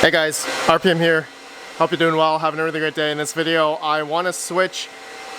Hey guys, RPM here. Hope you're doing well, having a really great day. In this video, I want to switch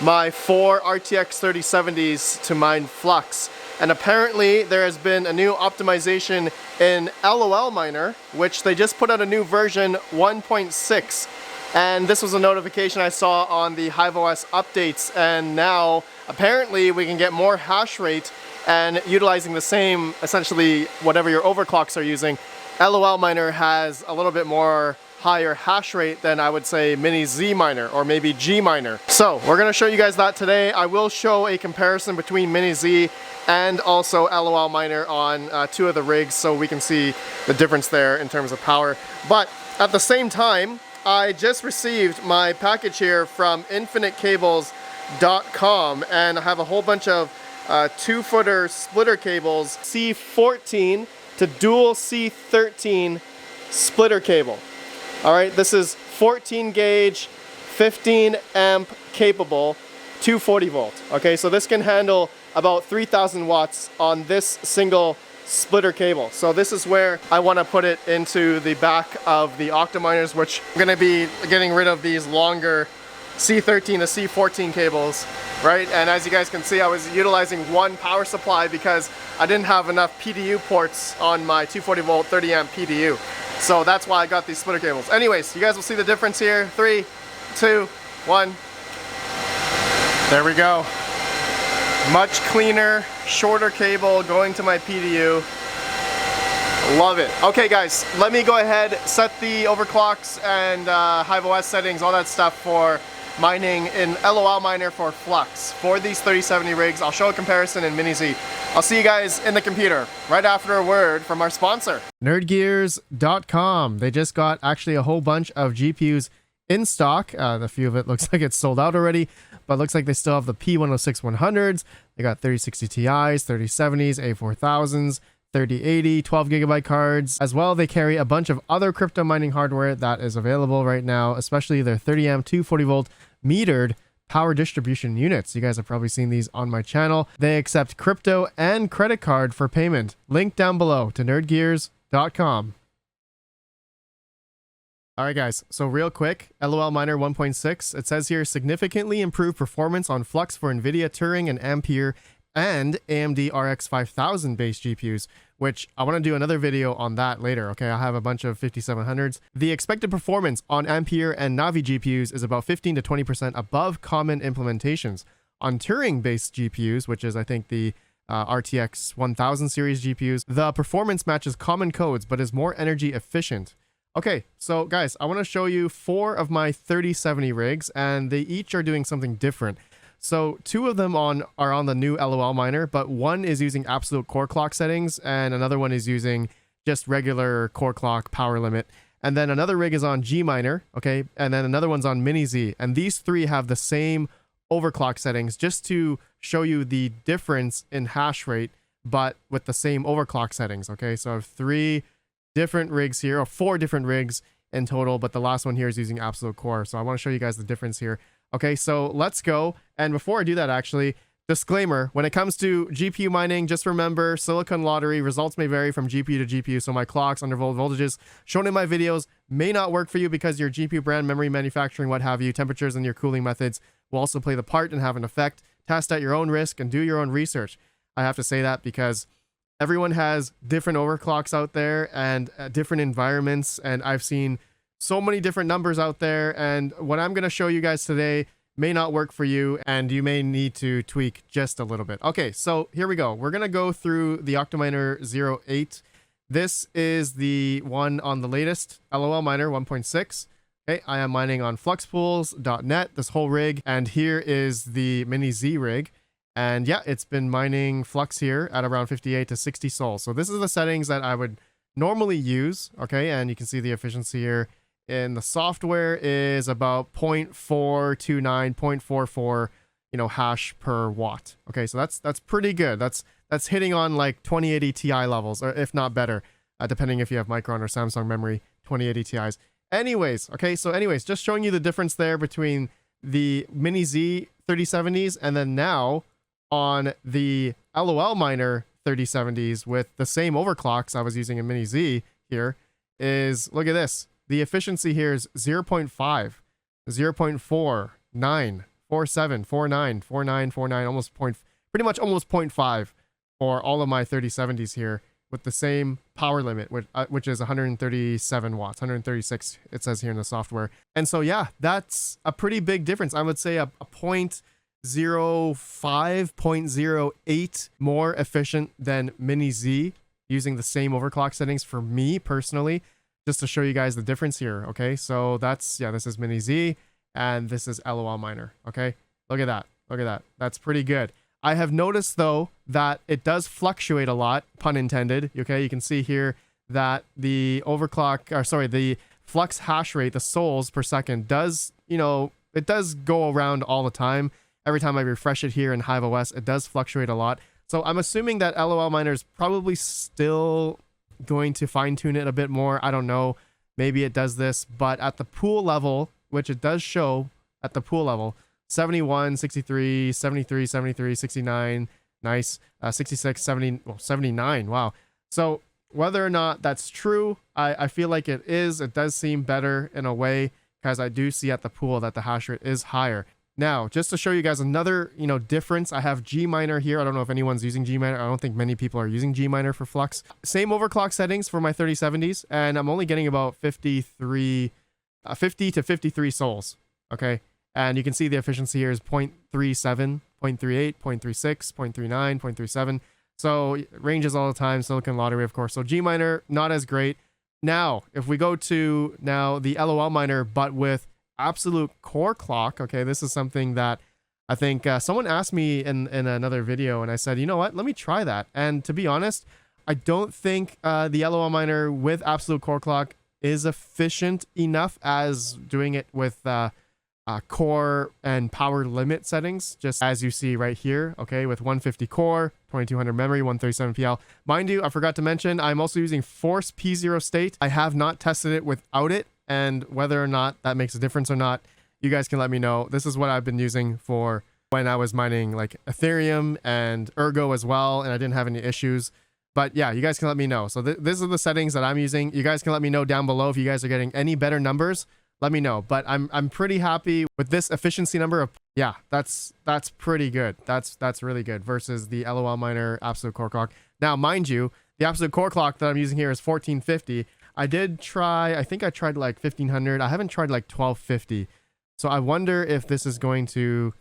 my 4 RTX 3070s to mine Flux. And apparently there has been a new optimization in LOL Miner, which they just put out a new version 1.6. And this was a notification I saw on the HiveOS updates, and now apparently we can get more hash rate and utilizing the same, essentially whatever your overclocks are using. LOL Miner has a little bit more higher hash rate than I would say Mini Z Miner or maybe G Miner. So we're going to show you guys that today. I will show a comparison between Mini Z and also LOL Miner on 2 of the rigs so we can see the difference there in terms of power. But at the same time, I just received my package here from infinitecables.com, and I have a whole bunch of 2-footer splitter cables, C14 to dual C13 splitter cable. Alright, this is 14 gauge, 15 amp capable, 240 volt. Okay, so this can handle about 3,000 watts on this single splitter cable. So this is where I want to put it into the back of the Octominers, which I'm going to be getting rid of these longer C13 to C14 cables, right? And as you guys can see, I was utilizing one power supply because I didn't have enough PDU ports on my 240 volt 30 amp PDU. So that's why I got these splitter cables. Anyways, you guys will see the difference here. 3, 2, 1. There we go. Much cleaner, shorter cable going to my PDU. Love it. Okay guys, let me go ahead, set the overclocks and HiveOS settings, all that stuff for mining in LOL Miner for Flux. For these 3070 rigs, I'll show a comparison in Mini Z. I'll see you guys in the computer right after a word from our sponsor, nerdgears.com. They just got actually a whole bunch of GPUs in stock. A few of it looks like it's sold out already, but looks like they still have the P106-100s. They got 3060 Ti's, 3070s, A4000s, 3080, 12 gigabyte cards. As well, they carry a bunch of other crypto mining hardware that is available right now, especially their 30 amp 240 volt metered power distribution units. You guys have probably seen these on my channel. They accept crypto and credit card for payment. Link down below to nerdgears.com. Alright guys, so real quick, LOL Miner 1.6, it says here significantly improved performance on Flux for NVIDIA Turing and Ampere and AMD RX 5000 based GPUs, which I want to do another video on that later, okay? I have a bunch of 5700s. The expected performance on Ampere and Navi GPUs is about 15 to 20% above common implementations. On Turing-based GPUs, which is I think the RTX 1000 series GPUs, the performance matches common codes but is more energy efficient. Okay, so guys, I want to show you 4 of my 3070 rigs, and they each are doing something different. So 2 of them are on the new LOL Miner, but one is using absolute core clock settings and another one is using just regular core clock power limit. And then another rig is on G Miner, okay? And then another one's on Mini Z. And these 3 have the same overclock settings just to show you the difference in hash rate, but with the same overclock settings, okay? So I have 3 different rigs here, or 4 different rigs in total, but the last one here is using absolute core. So I want to show you guys the difference here. Okay, so let's go. And before I do that, actually, disclaimer, when it comes to GPU mining, just remember Silicon Lottery, results may vary from GPU to GPU, so my clocks, undervolt voltages shown in my videos may not work for you because your GPU brand, memory manufacturing, what have you, temperatures and your cooling methods will also play the part and have an effect. Test at your own risk and do your own research. I have to say that because everyone has different overclocks out there and different environments, and I've seen so many different numbers out there, and what I'm going to show you guys today may not work for you, and you may need to tweak just a little bit. Okay, so here we go. We're going to go through the Octominer 08. This is the one on the latest LOL Miner 1.6. Okay, I am mining on fluxpools.net, this whole rig, and here is the Mini Z rig. And yeah, it's been mining Flux here at around 58 to 60 sols. So this is the settings that I would normally use, okay? And you can see the efficiency here in the software is about 0.429, 0.44, hash per watt. Okay, so that's pretty good. That's hitting on like 2080 Ti levels, or if not better, depending if you have Micron or Samsung memory 2080 Ti's. Anyways, okay, so just showing you the difference there between the Mini Z 3070s and then now on the LOL Miner 3070s with the same overclocks I was using in Mini Z here is, look at this. the efficiency here is 0.5, 0.4, 9, 47, 49, 49, 49, almost point, pretty much almost 0.5 for all of my 3070s here, with the same power limit, which is 137 watts, 136, it says here in the software. And so, yeah, that's a pretty big difference. I would say a 0.05, 0.08 more efficient than Mini Z using the same overclock settings for me personally, just to show you guys the difference here. Okay, so that's, yeah, this is Mini Z and this is LOL Miner. Okay, look at that. Look at that. That's pretty good. I have noticed though that it does fluctuate a lot, pun intended. Okay, you can see here that the the flux hash rate, the souls per second does, it does go around all the time. Every time I refresh it here in HiveOS, it does fluctuate a lot. So I'm assuming that LOL Miner is probably still going to fine tune it a bit more. I don't know. Maybe it does this, but at the pool level, which it does show at the pool level, 71, 63, 73, 73, 69, nice, 66, 70, well, 79, wow. So whether or not that's true, I feel like it is. It does seem better in a way, because I do see at the pool that the hash rate is higher. Now, just to show you guys another, difference, I have Gminer here. I don't know if anyone's using Gminer. I don't think many people are using Gminer for Flux. Same overclock settings for my 3070s, and I'm only getting about 50 to 53 souls, okay? And you can see the efficiency here is 0.37, 0.38, 0.36, 0.39, 0.37. So it ranges all the time, Silicon Lottery, of course. So Gminer, not as great. Now, if we go to the LOL Miner, but with absolute core clock, okay, this is something that I think someone asked me in another video, and I said, you know what, let me try that. And to be honest, I don't think the LOL Miner with absolute core clock is efficient enough as doing it with core and power limit settings, just as you see right here, okay, with 150 core, 2200 memory, 137 PL. Mind you, I forgot to mention, I'm also using Force P0 State. I have not tested it without it, and whether or not that makes a difference or not, you guys can let me know. This is what I've been using for when I was mining like Ethereum and Ergo as well, and I didn't have any issues. But yeah, you guys can let me know. So these are the settings that I'm using. You guys can let me know down below if you guys are getting any better numbers. Let me know. But I'm pretty happy with this efficiency number of, yeah, that's pretty good. That's really good versus the LOL Miner absolute core clock. Now, mind you, the absolute core clock that I'm using here is 1450. I think I tried like 1500. I haven't tried like 1250. So I wonder if this is going to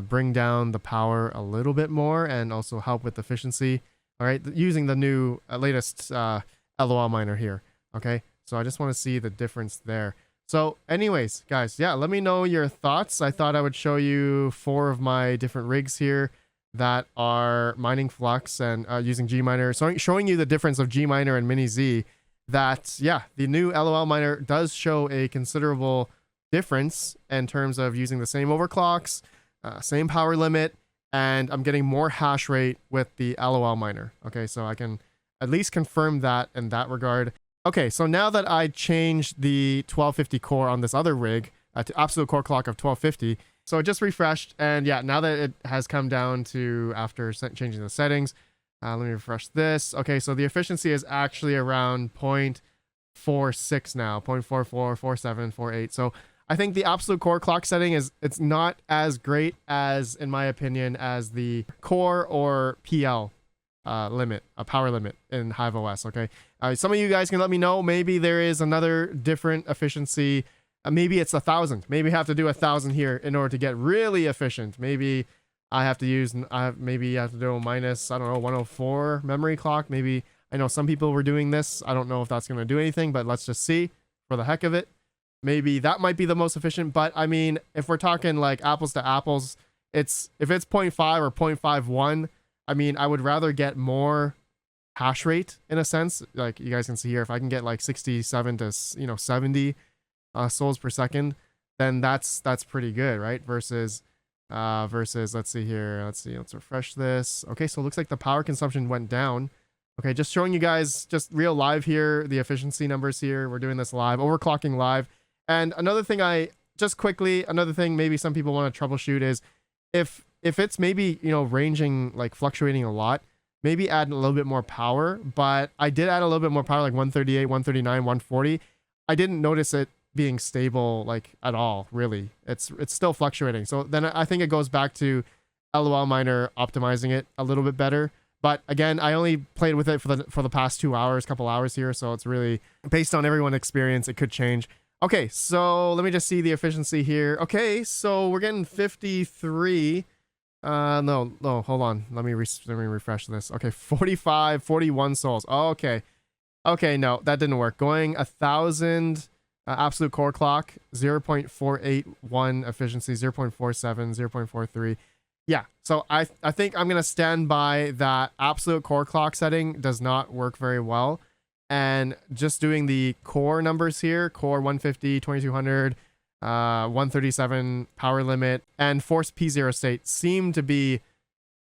bring down the power a little bit more and also help with efficiency. All right, using the new latest LOL Miner here. Okay, so I just want to see the difference there. So anyways, guys, yeah, let me know your thoughts. I thought I would show you 4 of my different rigs here that are mining Flux and using Gminer. So showing you the difference of Gminer and Mini Z. That, yeah, the new LOL Miner does show a considerable difference in terms of using the same overclocks, same power limit, and I'm getting more hash rate with the LOL Miner. Okay, so I can at least confirm that in that regard. Okay, so now that I changed the 1250 core on this other rig to absolute core clock of 1250, so it just refreshed, and yeah, now that it has come down to after changing the settings, let me refresh this. Okay, so the efficiency is actually around 0.46 now, 0.44, 47, 48. So I think the absolute core clock setting it's not as great as, in my opinion, as the core or PL limit, a power limit in HiveOS. Okay, some of you guys can let me know. Maybe there is another different efficiency. Maybe it's 1,000. Maybe I have to do 1,000 here in order to get really efficient. Maybe I have to use, maybe I have to do a minus, I don't know, 104 memory clock. Maybe, I know some people were doing this. I don't know if that's going to do anything, but let's just see for the heck of it. Maybe that might be the most efficient, but I mean, if we're talking like apples to apples, if it's 0.5 or 0.51, I mean, I would rather get more hash rate in a sense. Like you guys can see here, if I can get like 67 to 70 souls per second, then that's pretty good, right? Versus let's see here, let's refresh this. Okay, so it looks like the power consumption went down. Okay, just showing you guys just real live here, the efficiency numbers here. We're doing this live, overclocking live. And another thing maybe some people want to troubleshoot is if it's maybe, ranging, like fluctuating a lot, maybe add a little bit more power. But I did add a little bit more power, like 138, 139, 140. I didn't notice it being stable like at all, really. It's still fluctuating. So then I think it goes back to LOL Miner optimizing it a little bit better. But again, I only played with it for the past 2 hours, couple hours here, so it's really based on everyone's experience. It could change. Okay, so let me just see the efficiency here. Okay, so we're getting 53. No, hold on. Let me refresh this. Okay, 45, 41 souls. Oh, okay. Okay, no, that didn't work. Going 1,000 absolute core clock, 0.481 efficiency, 0.47, 0.43. Yeah, so I think I'm going to stand by that absolute core clock setting does not work very well. And just doing the core numbers here, core 150, 2200, 137 power limit, and force P0 state seem to be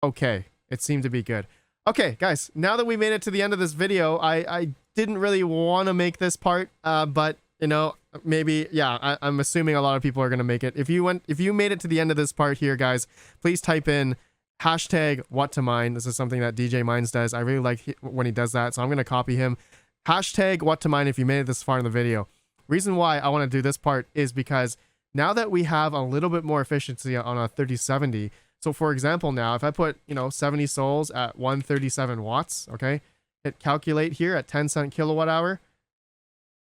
okay. It seemed to be good. Okay, guys, now that we made it to the end of this video, I didn't really want to make this part, but you know, maybe, yeah, I'm assuming a lot of people are going to make it. If you made it to the end of this part here, guys, please type in hashtag what to mine. This is something that DJ Mines does. I really like when he does that, so I'm going to copy him. Hashtag what to mine if you made it this far in the video. Reason why I want to do this part is because now that we have a little bit more efficiency on a 3070, so for example, now if I put, 70 souls at 137 watts, okay, hit calculate here at 10 cent kilowatt hour,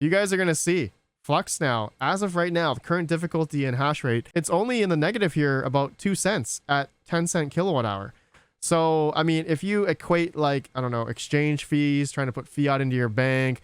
you guys are going to see Flux now, as of right now, the current difficulty and hash rate, it's only in the negative here about 2 cents at 10 cent kilowatt hour. So, I mean, if you equate like, I don't know, exchange fees, trying to put fiat into your bank,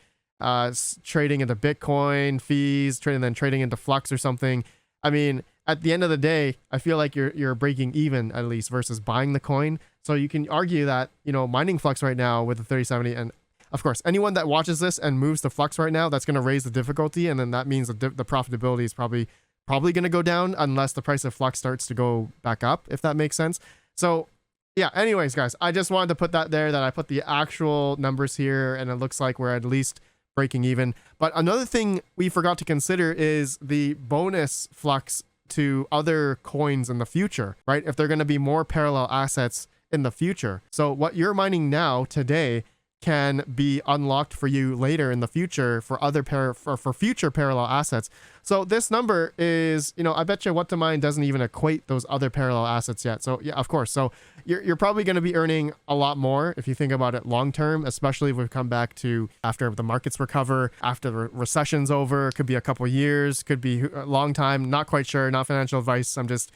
trading into Bitcoin fees, trading into Flux or something. I mean, at the end of the day, I feel like you're breaking even at least versus buying the coin. So you can argue that, mining Flux right now with the 3070, and of course, anyone that watches this and moves to Flux right now, that's going to raise the difficulty, and then that means the profitability is probably going to go down unless the price of Flux starts to go back up, if that makes sense. So yeah, anyways, guys, I just wanted to put that there, that I put the actual numbers here, and it looks like we're at least breaking even. But another thing we forgot to consider is the bonus Flux to other coins in the future, right? If they're going to be more parallel assets in the future. So what you're mining now today can be unlocked for you later in the future for other for future parallel assets. So this number is, I bet you what to mine doesn't even equate those other parallel assets yet. So yeah, of course. So you're probably going to be earning a lot more if you think about it long term, especially if we come back to after the markets recover, after the recession's over. Could be a couple years, could be a long time. Not quite sure. Not financial advice. I'm just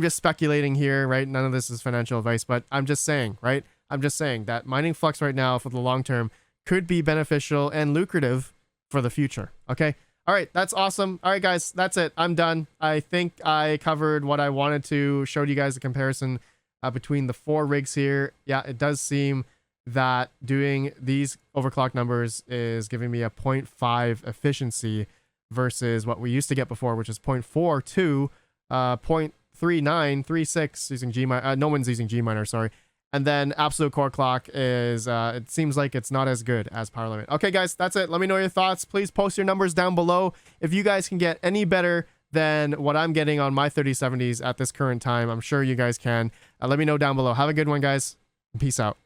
speculating here, right? None of this is financial advice, but I'm just saying, right? I'm just saying that mining Flux right now for the long term could be beneficial and lucrative for the future. Okay. All right. That's awesome. All right, guys, that's it. I'm done. I think I covered what I wanted to. Showed you guys a comparison between the 4 rigs here. Yeah, it does seem that doing these overclock numbers is giving me a 0.5 efficiency versus what we used to get before, which is 0.42, 0.3936 using Gminer. No one's using Gminer, sorry. And then absolute core clock is, it seems like it's not as good as power limit. Okay, guys, that's it. Let me know your thoughts. Please post your numbers down below. If you guys can get any better than what I'm getting on my 3070s at this current time, I'm sure you guys can. Let me know down below. Have a good one, guys. Peace out.